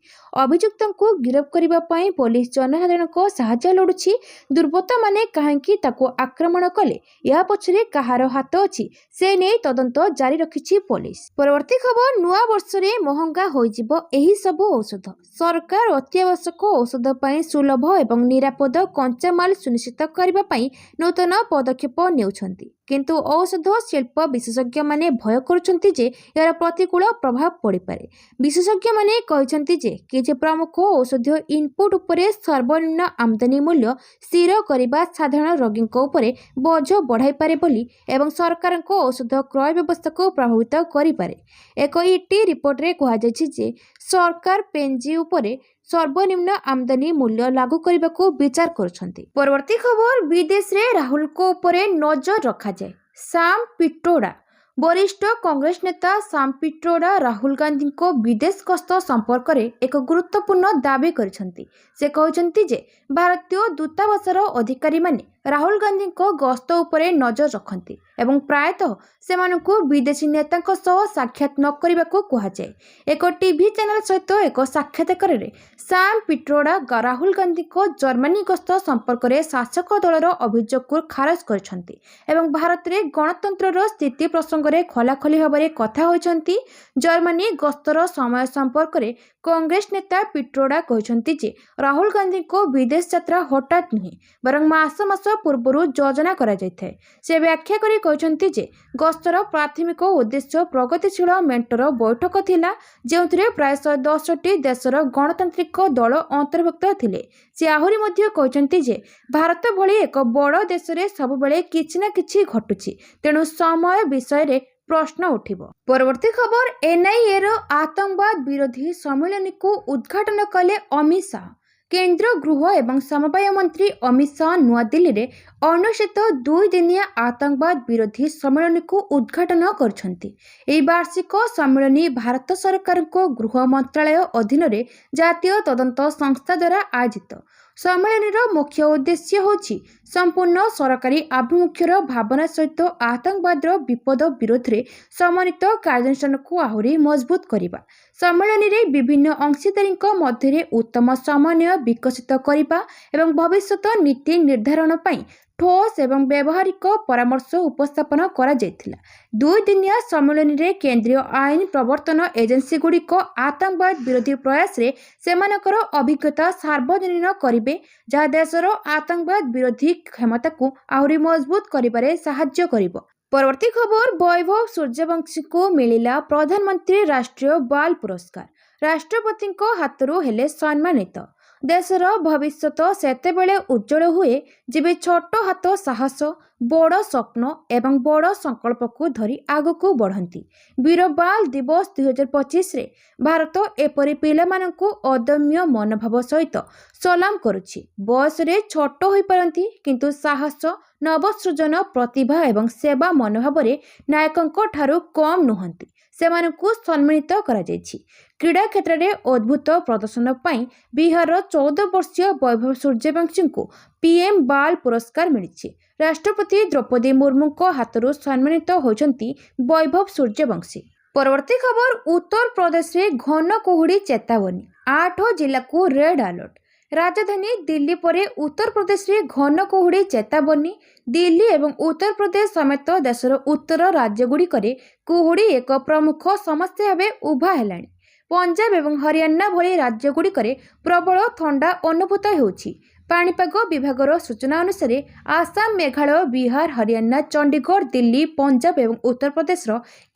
ଅଭିଯୁକ୍ତଙ୍କୁ ଗିରଫ କରିବା ପାଇଁ ପୋଲିସ ଜନସାଧାରଣଙ୍କ ସାହାଯ୍ୟ ଲୋଡୁଛି। ଦୁର୍ବୃତ୍ତମାନେ କାହିଁକି ତାକୁ ଆକ୍ରମଣ କଲେ, ଏହା ପଛରେ କାହାର ହାତ ଅଛି, ସେ ନେଇ ତଦନ୍ତ ଜାରି ରଖିଛି ପୋଲିସ। ପରବର୍ତ୍ତୀ ଖବର, ନୂଆ ବର୍ଷରେ ମହଙ୍ଗା ହୋଇଯିବ ଏହି ସବୁ ଔଷଧ। ସରକାର ଅତ୍ୟାବଶ୍ୟକ ଔଷଧ ପାଇଁ ସୁଲଭ ଏବଂ ନିରାପଦ କଞ୍ଚାମାଲ ସୁନିଶ୍ଚିତ କରିବା ପାଇଁ ନୂତନ ପଦକ୍ଷେପ ନେଉଛନ୍ତି। କିନ୍ତୁ ଔଷଧ ଶିଳ୍ପ ବିଶେଷଜ୍ଞମାନେ ଭୟ କରୁଛନ୍ତି ଯେ ଏହାର ପ୍ରତିକୂଳ ପ୍ରଭାବ ପଡ଼ିପାରେ। ବିଶେଷଜ୍ଞମାନେ କହିଛନ୍ତି ଯେ କିଛି ପ୍ରମୁଖ ଔଷଧୀୟ ଇନପୁଟ୍ ଉପରେ ସର୍ବନିମ୍ନ ଆମଦାନୀ ମୂଲ୍ୟ ସ୍ଥିର କରିବା ସାଧାରଣ ରୋଗୀଙ୍କ ଉପରେ ବୋଝ ବଢ଼ାଇପାରେ ବୋଲି ଏବଂ ସରକାରଙ୍କ ଔଷଧ କ୍ରୟ ବ୍ୟବସ୍ଥାକୁ ପ୍ରଭାବିତ କରିପାରେ। ଏକ ଇଟି ରିପୋର୍ଟରେ କୁହାଯାଇଛି ଯେ ସରକାର ପେନ୍ଜି ଉପରେ ସର୍ବନିମ୍ନ ଆମଦାନୀ ମୂଲ୍ୟ ଲାଗୁ କରିବାକୁ ବିଚାର କରୁଛନ୍ତି। ପରବର୍ତ୍ତୀ ଖବର, ବିଦେଶରେ ରାହୁଲଙ୍କ ଉପରେ ନଜର ରଖାଯାଏ। ସାମ୍ ପିଟ୍ରୋଡା। ବରିଷ୍ଠ କଂଗ୍ରେସ ନେତା ସାମ୍ ପିଟ୍ରୋଡା ରାହୁଲ ଗାନ୍ଧୀଙ୍କ ବିଦେଶ ଗସ୍ତ ସମ୍ପର୍କରେ ଏକ ଗୁରୁତ୍ୱପୂର୍ଣ୍ଣ ଦାବି କରିଛନ୍ତି। ସେ କହିଛନ୍ତି ଯେ ଭାରତୀୟ ଦୂତାବାସର ଅଧିକାରୀମାନେ ରାହୁଲ ଗାନ୍ଧୀଙ୍କ ଗସ୍ତ ଉପରେ ନଜର ରଖନ୍ତି ଏବଂ ପ୍ରାୟତଃ ସେମାନଙ୍କୁ ବିଦେଶୀ ନେତାଙ୍କ ସହ ସାକ୍ଷାତ ନ କରିବାକୁ କୁହାଯାଏ। ଏକ ଟିଭି ଚ୍ୟାନେଲ ସହିତ ଏକ ସାକ୍ଷାତକାରରେ ସାମ୍ ପିଟ୍ରୋଡା ରାହୁଲ ଗାନ୍ଧୀଙ୍କ ଜର୍ମାନୀ ଗସ୍ତ ସମ୍ପର୍କରେ ଶାସକ ଦଳର ଅଭିଯୋଗକୁ ଖାରଜ କରିଛନ୍ତି ଏବଂ ଭାରତରେ ଗଣତନ୍ତ୍ରର ସ୍ଥିତି ପ୍ରସଙ୍ଗରେ ଖୋଲାଖୋଲି ଭାବରେ କଥା ହୋଇଛନ୍ତି। ଜର୍ମାନୀ ଗସ୍ତର ସମୟ ସମ୍ପର୍କରେ କଂଗ୍ରେସ ନେତା ପିଟ୍ରୋଡା କହିଛନ୍ତି ଯେ ରାହୁଲ ଗାନ୍ଧୀଙ୍କ ବିଦେଶ ଯାତ୍ରା ହଠାତ୍ ନୁହେଁ, ବରଂ ମାସ ମାସ ପୂର୍ବରୁ ଯୋଜନା କରାଯାଇଥାଏ। ସେ ବ୍ୟାଖ୍ୟା କରି କହିଛନ୍ତି ଯେ ଗସ୍ତର ପ୍ରାଥମିକ ଉଦ୍ଦେଶ୍ୟ ପ୍ରଗତିଶୀଳ ମେଣ୍ଟର ବୈଠକ ଥିଲା, ଯେଉଁଥିରେ ପ୍ରାୟ 110ଟି ଦେଶର ଗଣତାନ୍ତ୍ରିକ ଦଳ ଅନ୍ତର୍ଭୁକ୍ତ ଥିଲେ। ସେ ଆହୁରି ମଧ୍ୟ କହିଛନ୍ତି ଯେ ଭାରତ ଭଳି ଏକ ବଡ଼ ଦେଶରେ ସବୁବେଳେ କିଛି ନା କିଛି ଘଟୁଛି, ତେଣୁ ସମୟ ବିଷୟରେ ପ୍ରଶ୍ନ ଉଠିବ। ପରବର୍ତ୍ତୀ ଖବର, ଏନ୍ଆଇଏର ଆତଙ୍କବାଦ ବିରୋଧୀ ସମ୍ମିଳନୀକୁ ଉଦ୍ଘାଟନ କଲେ ଅମିତ ଶାହ। କେନ୍ଦ୍ର ଗୃହ ଏବଂ ସମବାୟ ମନ୍ତ୍ରୀ ଅମିତ ଶାହ ନୂଆଦିଲ୍ଲୀରେ ଅନୁଷ୍ଠିତ 2 ଦିନିଆ ଆତଙ୍କବାଦ ବିରୋଧୀ ସମ୍ମିଳନୀକୁ ଉଦ୍ଘାଟନ କରିଛନ୍ତି। ଏହି ବାର୍ଷିକ ସମ୍ମିଳନୀ ଭାରତ ସରକାରଙ୍କ ଗୃହ ମନ୍ତ୍ରାଳୟ ଅଧୀନରେ ଜାତୀୟ ତଦନ୍ତ ସଂସ୍ଥା ଦ୍ୱାରା ଆୟୋଜିତ। ସମ୍ମିଳନୀର ମୁଖ୍ୟ ଉଦ୍ଦେଶ୍ୟ ହେଉଛି ସମ୍ପୂର୍ଣ୍ଣ ସରକାରୀ ଆଭିମୁଖ୍ୟର ଭାବନା ସହିତ ଆତଙ୍କବାଦର ବିପଦ ବିରୋଧରେ ସମନ୍ୱିତ କାର୍ଯ୍ୟାନୁଷ୍ଠାନକୁ ଆହୁରି ମଜବୁତ କରିବା। ସମ୍ମିଳନୀରେ ବିଭିନ୍ନ ଅଂଶୀଦାରୀଙ୍କ ମଧ୍ୟରେ ଉତ୍ତମ ସମନ୍ୱୟ ବିକଶିତ କରିବା ଏବଂ ଭବିଷ୍ୟତ ନୀତି ନିର୍ଦ୍ଧାରଣ ପାଇଁ ଠୋସ୍ ଏବଂ ବ୍ୟବହାରିକ ପରାମର୍ଶ ଉପସ୍ଥାପନ କରାଯାଇଥିଲା। 2 ଦିନିଆ ସମ୍ମିଳନୀରେ କେନ୍ଦ୍ରୀୟ ଆଇନ ପ୍ରବର୍ତ୍ତନ ଏଜେନ୍ସିଗୁଡ଼ିକ ଆତଙ୍କବାଦ ବିରୋଧୀ ପ୍ରୟାସରେ ସେମାନଙ୍କର ଅଭିଜ୍ଞତା ସାର୍ବଜନୀନ କରିବେ, ଯାହା ଦେଶର ଆତଙ୍କବାଦ ବିରୋଧୀ କ୍ଷମତାକୁ ଆହୁରି ମଜବୁତ କରିବାରେ ସାହାଯ୍ୟ କରିବ। ପରବର୍ତ୍ତୀ ଖବର, ବୈଭବ ସୂର୍ଯ୍ୟବଂଶୀଙ୍କୁ ମିଳିଲା ପ୍ରଧାନମନ୍ତ୍ରୀ ରାଷ୍ଟ୍ରୀୟ ବାଲ ପୁରସ୍କାର। ରାଷ୍ଟ୍ରପତିଙ୍କ ହାତରୁ ହେଲେ ସମ୍ମାନିତ। ଦେଶର ଭବିଷ୍ୟତ ସେତେବେଳେ ଉଜ୍ଜଳ ହୁଏ ଯେବେ ଛୋଟ ହାତ ସାହସ, ବଡ଼ ସ୍ୱପ୍ନ ଏବଂ ବଡ଼ ସଂକଳ୍ପକୁ ଧରି ଆଗକୁ ବଢ଼ନ୍ତି। ବୀର ବାଲ ଦିବସ 2025ରେ ଭାରତ ଏପରି ପିଲାମାନଙ୍କୁ ଅଦମ୍ୟ ମନୋଭାବ ସହିତ ସଲାମ କରୁଛି। ବୟସରେ ଛୋଟ ହୋଇପାରନ୍ତି, କିନ୍ତୁ ସାହସ, ନବସୃଜନ, ପ୍ରତିଭା ଏବଂ ସେବା ମନୋଭାବରେ ନାୟକଙ୍କ ଠାରୁ କମ୍ ନୁହନ୍ତି। ସେମାନଙ୍କୁ ସମ୍ମାନିତ କରାଯାଇଛି। କ୍ରୀଡ଼ା କ୍ଷେତ୍ରରେ ଅଦ୍ଭୁତ ପ୍ରଦର୍ଶନ ପାଇଁ ବିହାରର 14 ବର୍ଷୀୟ ବୈଭବ ସୂର୍ଯ୍ୟବଂଶୀଙ୍କୁ ପିଏମ୍ ବାଲ ପୁରସ୍କାର ମିଳିଛି। ରାଷ୍ଟ୍ରପତି ଦ୍ରୌପଦୀ ମୁର୍ମୁଙ୍କ ହାତରୁ ସମ୍ମାନିତ ହୋଇଛନ୍ତି ବୈଭବ ସୂର୍ଯ୍ୟବଂଶୀ। ପରବର୍ତ୍ତୀ ଖବର, ଉତ୍ତରପ୍ରଦେଶରେ ଘନ କୁହୁଡ଼ି ଚେତାବନୀ, 8 ଜିଲ୍ଲାକୁ ରେଡ୍ ଆଲର୍ଟ। ରାଜଧାନୀ ଦିଲ୍ଲୀ ପରେ ଉତ୍ତରପ୍ରଦେଶରେ ଘନ କୁହୁଡ଼ି ଚେତାବନୀ। ଦିଲ୍ଲୀ ଏବଂ ଉତ୍ତରପ୍ରଦେଶ ସମେତ ଦେଶର ଉତ୍ତର ରାଜ୍ୟଗୁଡ଼ିକରେ କୁହୁଡ଼ି ଏକ ପ୍ରମୁଖ ସମସ୍ୟା ଭାବେ ଉଭା ହେଲାଣି। ପଞ୍ଜାବ ଏବଂ ହରିୟାଣା ଭଳି ରାଜ୍ୟଗୁଡ଼ିକରେ ପ୍ରବଳ ଥଣ୍ଡା ଅନୁଭୂତ ହେଉଛି। पाणीपाग विभागर सूचना अनुसार आसाम, मेघालय, बिहार, हरियाणा, चंडीगढ़, दिल्ली, पंजाब और उत्तर प्रदेश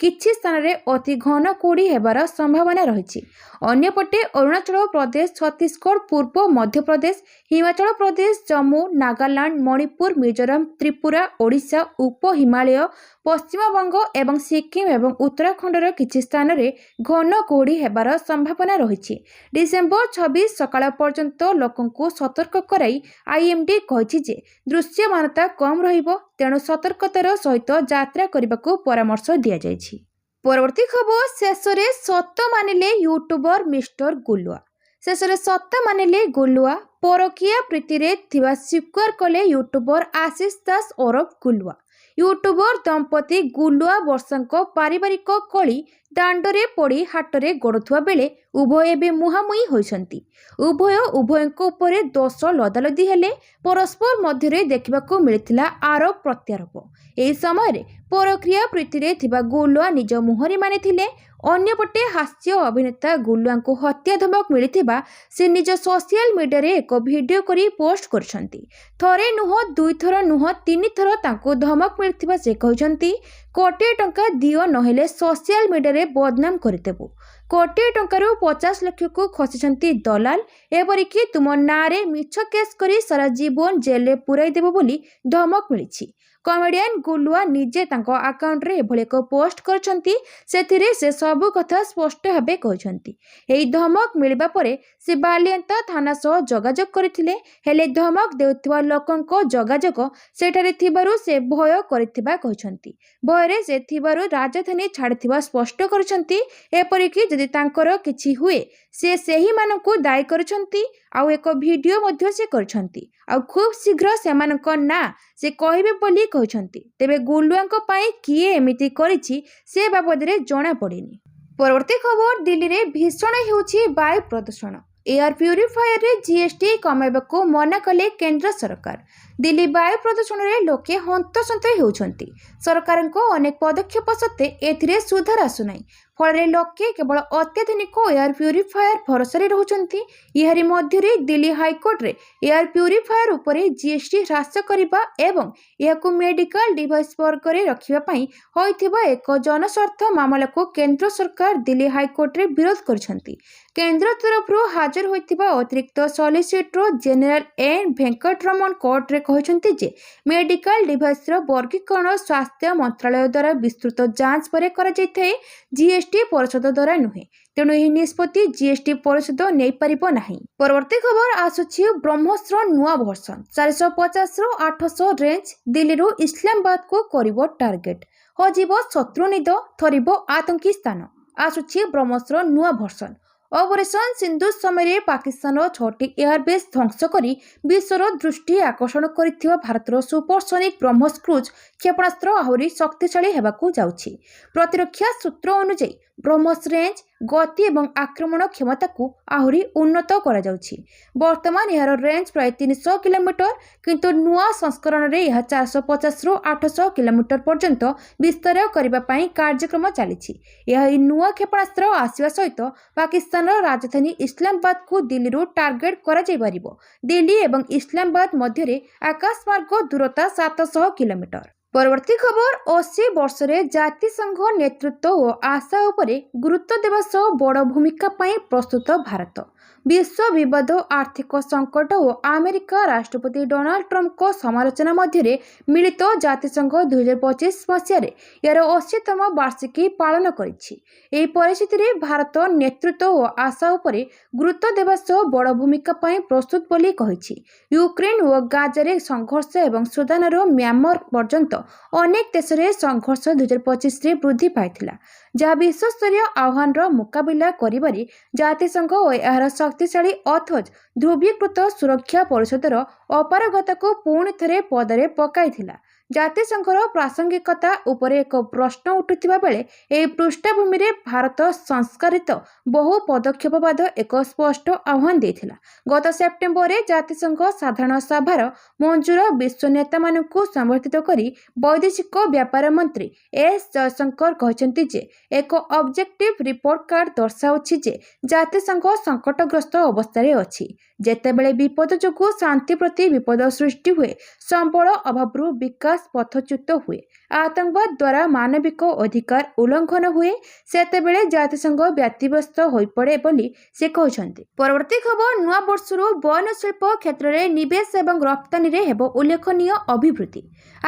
किछि स्थान में अति घन कुहुड़ी हेबार संभावना रही। अन्यपटे अरुणाचल प्रदेश, छत्तीसगढ़, पूर्व मध्य प्रदेश, हिमाचल प्रदेश, जम्मू, नागालैंड, मणिपुर, मिजोरम, त्रिपुरा, ओडिशा, उप हिमालय, पश्चिमबंग एवं सिक्किम एवं उत्तराखंडर किछि स्थान में घन कुहुड़ी हेबार संभावना रही। डिसेम्बर 26 सकाळ पर्यंत लोकंकु सतर्क कराई आईएमडी कहिछि जे दृश्यमानता कम रहिबो, तेणु सतर्कतार सहित यात्रा करबाकू परामर्श दिया जायछि। परवर्ती खबर शेषरे सत मानिले यूट्यूबर मिस्टर गुलुआ। शेषरे सत मानिले गुलुआ। परकिया प्रीतिरे थिबा स्वीकार कले यूट्यूबर आशीष दास ओरफ गुलुआ। यूट्यूबर दंपति गुलुआ वर्षांक पारिवारिक कली दांडरे पड़ी हाटरे गड़ुवा बेले उभय एबे मुहांमुही होइछंती। उभय उभयंक उपरे दोष लदालदी हेले परस्पर मध्यरे देखिबाकू मिलिथिला आरोप प्रत्यारोप। एही समय परक्रिया प्रीतिरे थिबा गुलुआ निज मुहरे मानिथिले। अन्यपटे हास्य अभिनेता गुलुआंकु हत्या धमक मिलिथिबा से निज सोशल मीडिया रे एक वीडियो करी पोस्ट करछंती। थरे नुह, दुई थर नुह, तीन थर तांकु धमक मिलिथिबा से कहछंती, कोटी टंका दियो नहेले सोशल मीडिया रे बदनाम करदेबु। कोटी टंकार 50 लाख को खसिछंती दलाल। एपरिकी तुम नारे मिछ केस करी सारा जीवन जेल रे पुराई देबो बोली धमक मिलिछि। कमेडियन गुलुआ निजे तांको अकाउंट रे एभले एक पोस्ट करछंती। सेथिरे से सबु कथा स्पष्ट भाबे कहछंती। एही धमक मिलिबा परे से बालियंता थाना सह जोगाजोग करथिले, हेले धमक देउथिबा लोकंको जोगाजोग सेठारे थिबारु से भय करथिबा कहछंती। भयरे से थिबारु राजधानी छाड़िथिबा स्पष्ट करछंती। एपरिकी जदि तांकर किछि हुए से सेही मानकु दायी करछंती। आउ एक वीडियो मध्य से करछंती। आउ खूब शीघ्र सेमानक ना से कहिबे बोली कहछंती। तेबे गुलुआंक पई किए एमिति करिछि से बाबदरे जणा पड़िनी। परवर्ती खबर दिल्ली रे भीषण हेउछि वायु प्रदूषण। एयर प्यूरिफायर रे जीएसटी कमाइबाकू मना कले केंद्र सरकार। दिल्ली वायु प्रदूषण रे लोके हंतसंत हेउछंती। सरकारको अनेक पदक्षेप सत्ते एथिरे सुधार आसुनाई। फल लोके केवल अत्याधुनिक एयर प्यूरिफायर भरोसा रहउछंती। एहरी मध्यरे दिल्ली हाईकोर्ट रे एयर प्यूरिफायर उपरे जीएसटी ह्रास करिबा एवं एहाकू मेडिकल डिवाइस वर्ग रे रखिबा पई होइथिबा एक जनस्वार्थ मामला को केंद्र सरकार दिल्ली हाईकोर्ट रे विरोध करछंती। केंद्र तरफरु हाजर होइथिबा अतिरिक्त solicitor general N Venkataraman court रे कहछंती जे मेडिकल डिवाइस रो वर्गीकरण स्वास्थ्य मंत्रालय द्वारा विस्तृत जांच परे करा जायथाय, जीएसटी परिषद द्वारा नुहे। तेणु यह निष्पत्ति जीएसटी परिषद नहीं पारिबो नाही। परवर्ती खबर आसुछि ब्रह्मोस्त्र नुआ वर्सन 450 रु 800 रेंज दिल्ली रु इस्लामाबाद को करिबो टार्गेट। हजिबो शत्रु निद, थरिबो आतंकी स्थान। आसुछि ब्रह्मोस्त्र नुआ वर्सन। ऑपरेशन सिंधु समय पाकिस्तान 6टी एयरबेस ध्वंस करी विश्वर दृष्टि आकर्षण करिथिबा भारतर सुपरसोनिक ब्रह्मोस क्रूज क्षेपणास्त्र आहुरी शक्तिशाली हेबाकू जाउछि। प्रतिरक्षा सूत्र अनुसार ब्रह्मोस रेंज, गति और आक्रमण क्षमता को आहुरी उन्नत करा जाउछि। वर्तमान यार रेंज प्राय 300 किलोमीटर, किंतु नुआ संस्करण रे यह 450 रु 800 किलोमीटर पर्यंत विस्तार करबा पई कार्यक्रम चलिछि। यह नुआ क्षेपणास्त्र आसीबा सहित पाकिस्तान राजधानी इस्लामाबाद को दिल्ली रु टार्गेट करा जाय परिबो। दिल्ली एवं इस्लामाबाद मध्य आकाश मार्ग दूरता 700 किलोमीटर। परवर्ती खबर 80 वर्ष रे जातिसंघ नेतृत्व और आशा उपरे गुरुत्व देवा सह बड़ भूमिका पई प्रस्तुत भारत। विश्व विवाद, आर्थिक संकट और अमेरिका राष्ट्रपति डोनाल्ड ट्रंप को समालोचना मध्य मिलित जातिसंघ 2025 मसीह यार 80तम वार्षिकी पालन करिछि। एही परिस्थिति रे भारत नेतृत्व और आशा उपरे गुरुत्व देवा सह बड़ भूमिका पई प्रस्तुत बोली कहिछि। यूक्रेन और गाजा रे संघर्ष एवं सुदान रो म्यांमार पर्यंत अनेक देश रे संघर्ष 2025 रे वृद्धि पाइथिला, जहाँ विश्वस्तरीय आह्वान रो मुकाबिला करिबारे जातिसंघ और यार शक्तिशाली अथच ध्रुवीकृत सुरक्षा परिषदर अपारगता को पुणी थे पदरे पकाइथिला। जातिसंघर प्रासंगिकता उपरे एक प्रश्न उठुथिबा बेले एही पृष्ठभूमि रे भारत संस्कारित बहु पदक्षेपवाद एक स्पष्ट आह्वान देथिला। गत सेप्टेम्बर रे जातिसंघ साधारण सभार मंजूर विश्व नेता मानकु संबोधित करी वैदेशिक व्यापार मंत्री एस जयशंकर कहचंती जे एक ऑब्जेक्टिव रिपोर्ट कार्ड दर्शाउछि जे जातिसंघ संकटग्रस्त अवस्था रे अछि। ଯେତେବେଳେ ବିପଦ ଯୋଗୁଁ ଶାନ୍ତି ପ୍ରତି ବିପଦ ସୃଷ୍ଟି ହୁଏ, ସମ୍ବଳ ଅଭାବରୁ ବିକାଶ ପଥଚ୍ୟୁତ ହୁଏ, ଆତଙ୍କବାଦ ଦ୍ୱାରା ମାନବିକ ଅଧିକାର ଉଲ୍ଲଂଘନ ହୁଏ, ସେତେବେଳେ ଜାତିସଂଘ ବ୍ୟତିବ୍ୟସ୍ତ ହୋଇପଡ଼େ ବୋଲି ସେ କହିଛନ୍ତି। ପରବର୍ତ୍ତୀ ଖବର, ନୂଆ ବର୍ଷରୁ ବୟନଶିଳ୍ପ କ୍ଷେତ୍ରରେ ନିବେଶ ଏବଂ ରପ୍ତାନୀରେ ହେବ ଉଲ୍ଲେଖନୀୟ ଅଭିବୃଦ୍ଧି।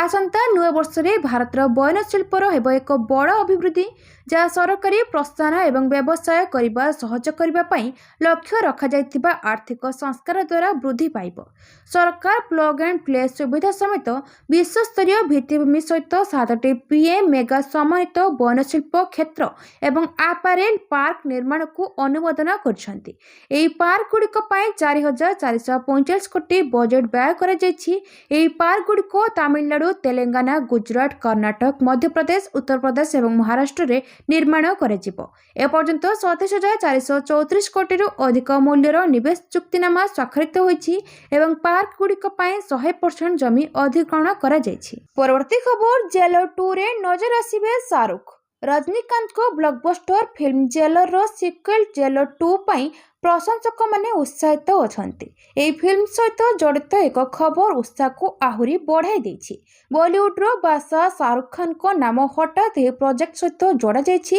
ଆସନ୍ତା ନୂଆ ବର୍ଷରେ ଭାରତର ବୟନଶିଳ୍ପର ହେବ ଏକ ବଡ଼ ଅଭିବୃଦ୍ଧି, ଯାହା ସରକାରୀ ପ୍ରୋତ୍ସାହନ ଏବଂ ବ୍ୟବସାୟ କରିବା ସହଜ କରିବା ପାଇଁ ଲକ୍ଷ୍ୟ ରଖାଯାଇଥିବା ଆର୍ଥିକ ସଂସ୍କାର ଦ୍ୱାରା ବୃଦ୍ଧି ପାଇବ। ସରକାର ପ୍ଲଗ ଆଣ୍ଡ ପ୍ଲେ ସୁବିଧା ସମେତ ବିଶ୍ୱସ୍ତରୀୟ ଭିତ୍ତିଭୂମି ସହିତ 7ଟି PM ମେଗା ସମନ୍ୱିତ ବୟନଶିଳ୍ପ କ୍ଷେତ୍ର ଏବଂ ଆପାରେଲ ପାର୍କ ନିର୍ମାଣକୁ ଅନୁମୋଦନ କରିଛନ୍ତି। ଏହି ପାର୍କଗୁଡ଼ିକ ପାଇଁ 4,445 କୋଟି ବଜେଟ୍ ବ୍ୟୟ କରାଯାଇଛି। ଏହି ପାର୍କଗୁଡ଼ିକ ତାମିଲନାଡୁ, ତେଲେଙ୍ଗାନା, ଗୁଜରାଟ, କର୍ଣ୍ଣାଟକ, ମଧ୍ୟପ୍ରଦେଶ, ଉତ୍ତରପ୍ରଦେଶ ଏବଂ ମହାରାଷ୍ଟ୍ରରେ ନିର୍ମାଣ କରାଯିବ। ଏପର୍ଯ୍ୟନ୍ତ 27,434 କୋଟିରୁ ଅଧିକ ମୂଲ୍ୟର ନିବେଶ ଚୁକ୍ତିନାମା ସ୍ୱାକ୍ଷରିତ ହୋଇଛି ଏବଂ ପାର୍କଗୁଡ଼ିକ ପାଇଁ 100% ଜମି ଅଧିଗ୍ରହଣ କରାଯାଇଛି। ପରବର୍ତ୍ତୀ ଖବର, ଜେଲର 2ରେ ନଜର ଆସିବେ ଶାହରୁଖ। ରଜନୀକାନ୍ତଙ୍କ ବ୍ଲକବଷ୍ଟର ଫିଲ୍ମ ଜେଲରର ସିକ୍ୱେଲ ଜେଲର 2 ପାଇଁ ପ୍ରଶଂସକମାନେ ଉତ୍ସାହିତ ଅଛନ୍ତି। ଏହି ଫିଲ୍ମ ସହିତ ଜଡ଼ିତ ଏକ ଖବର ଉତ୍ସାହକୁ ଆହୁରି ବଢ଼ାଇ ଦେଇଛି। ବଲିଉଡର ବାଦଶାହ ଶାହରୁଖ ଖାନଙ୍କ ନାମ ହଠାତ୍ ଏହି ପ୍ରୋଜେକ୍ଟ ସହିତ ଯୋଡ଼ାଯାଇଛି।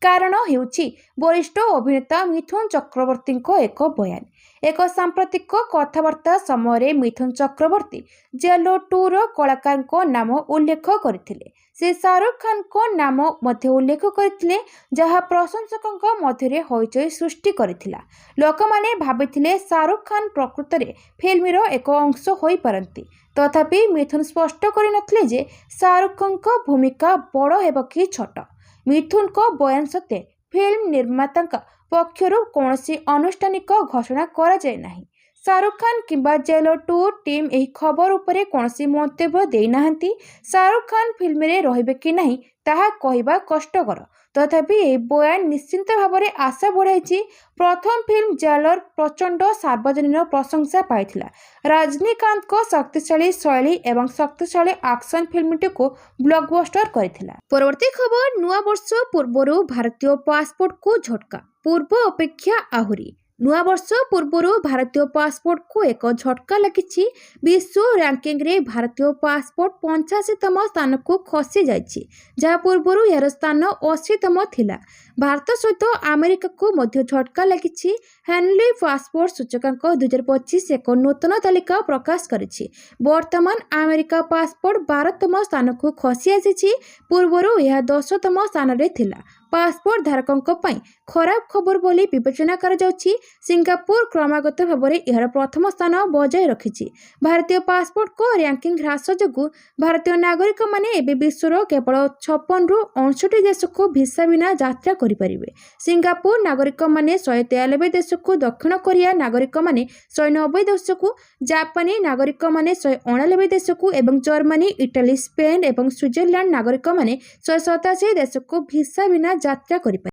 କାରଣ ହେଉଛି ବରିଷ୍ଠ ଅଭିନେତା ମିଥୁନ ଚକ୍ରବର୍ତ୍ତୀଙ୍କ ଏକ ବୟାନ। ଏକ ସାମ୍ପ୍ରତିକ କଥାବାର୍ତ୍ତା ସମୟରେ ମିଥୁନ ଚକ୍ରବର୍ତ୍ତୀ ଜେଲର 2ର କଳାକାରଙ୍କ ନାମ ଉଲ୍ଲେଖ କରିଥିଲେ। ସେ ଶାହରୁଖ ଖାନଙ୍କ ନାମ ମଧ୍ୟ ଉଲ୍ଲେଖ କରିଥିଲେ, ଯାହା ପ୍ରଶଂସକଙ୍କ ମଧ୍ୟରେ ହଇଚଇ ସୃଷ୍ଟି କରିଥିଲା। ଲୋକମାନେ ଭାବିଥିଲେ ଶାହରୁଖ ଖାନ ପ୍ରକୃତରେ ଫିଲ୍ମର ଏକ ଅଂଶ ହୋଇପାରନ୍ତି। ତଥାପି ମିଥୁନ ସ୍ପଷ୍ଟ କରିନଥିଲେ ଯେ ଶାହରୁଖଙ୍କ ଭୂମିକା ବଡ଼ ହେବ କି ଛୋଟ। ମିଥୁନଙ୍କ ବୟାନ ସତ୍ତ୍ୱେ ଫିଲ୍ମ ନିର୍ମାତାଙ୍କ ପକ୍ଷରୁ କୌଣସି ଆନୁଷ୍ଠାନିକ ଘୋଷଣା କରାଯାଇ ନାହିଁ। ଶାହରୁଖ ଖାନ କିମ୍ବା ଜେଲର 2 ଟିମ୍ ଏହି ଖବର ଉପରେ କୌଣସି ମନ୍ତବ୍ୟ ଦେଇନାହାନ୍ତି। ଶାହରୁଖ ଖାନ ଫିଲ୍ମରେ ରହିବେ କି ନାହିଁ ତାହା କହିବା କଷ୍ଟକର। ତଥାପି ଏହି ବୟାନ ନିଶ୍ଚିତ ଭାବରେ ଆଶା ବଢ଼ାଇଛି। ପ୍ରଥମ ଫିଲ୍ମ ଜେଲର ପ୍ରଚଣ୍ଡ ସାର୍ବଜନୀନ ପ୍ରଶଂସା ପାଇଥିଲା। ରଜନୀକାନ୍ତଙ୍କ ଶକ୍ତିଶାଳୀ ଶୈଳୀ ଏବଂ ଶକ୍ତିଶାଳୀ ଆକ୍ସନ ଫିଲ୍ମଟିକୁ ବ୍ଲକବଷ୍ଟର କରିଥିଲା। ପରବର୍ତ୍ତୀ ଖବର, ନୂଆ ବର୍ଷ ପୂର୍ବରୁ ଭାରତୀୟ ପାସପୋର୍ଟକୁ ଝଟକା, ପୂର୍ବ ଅପେକ୍ଷା ଆହୁରି। ନୂଆବର୍ଷ ପୂର୍ବରୁ ଭାରତୀୟ ପାସପୋର୍ଟକୁ ଏକ ଝଟକା ଲାଗିଛି। ବିଶ୍ୱ ରାଙ୍କିଙ୍ଗରେ ଭାରତୀୟ ପାସପୋର୍ଟ 85ତମ ସ୍ଥାନକୁ ଖସି ଯାଇଛି, ଯାହା ପୂର୍ବରୁ ଏହାର ସ୍ଥାନ 80ତମ ଥିଲା। ଭାରତ ସହିତ ଆମେରିକାକୁ ମଧ୍ୟ ଝଟକା ଲାଗିଛି। ହେନଲି ପାସପୋର୍ଟ ସୂଚକାଙ୍କ 2025 ଏକ ନୂତନ ତାଲିକା ପ୍ରକାଶ କରିଛି। ବର୍ତ୍ତମାନ ଆମେରିକା ପାସପୋର୍ଟ 12ତମ ସ୍ଥାନକୁ ଖସି ଆସିଛି। ପୂର୍ବରୁ ଏହା 10ତମ ସ୍ଥାନରେ ଥିଲା। ପାସପୋର୍ଟ ଧାରକଙ୍କ ପାଇଁ ଖରାପ ଖବର ବୋଲି ବିବେଚନା କରାଯାଉଛି। ସିଙ୍ଗାପୁର କ୍ରମାଗତ ଭାବରେ ଏହାର ପ୍ରଥମ ସ୍ଥାନ ବଜାୟ ରଖିଛି। ଭାରତୀୟ ପାସପୋର୍ଟଙ୍କ ର୍ୟାଙ୍କିଙ୍ଗ ହ୍ରାସ ଯୋଗୁଁ ଭାରତୀୟ ନାଗରିକମାନେ ଏବେ ବିଶ୍ୱର କେବଳ 56ରୁ 59 ଦେଶକୁ ଭିସା ବିନା ଯାତ୍ରା କରିପାରିବେ। ସିଙ୍ଗାପୁର ନାଗରିକମାନେ 193 ଦେଶକୁ, ଦକ୍ଷିଣ କୋରିଆ ନାଗରିକମାନେ 190 ଦେଶକୁ, ଜାପାନୀ ନାଗରିକମାନେ 189 ଦେଶକୁ ଏବଂ ଜର୍ମାନୀ, ଇଟାଲୀ, ସ୍ପେନ୍ ଏବଂ ସୁଇଜରଲ୍ୟାଣ୍ଡ ନାଗରିକମାନେ 187 ଦେଶକୁ ଭିସା ବିନା ଯାତ୍ରା କରିପାରିବେ।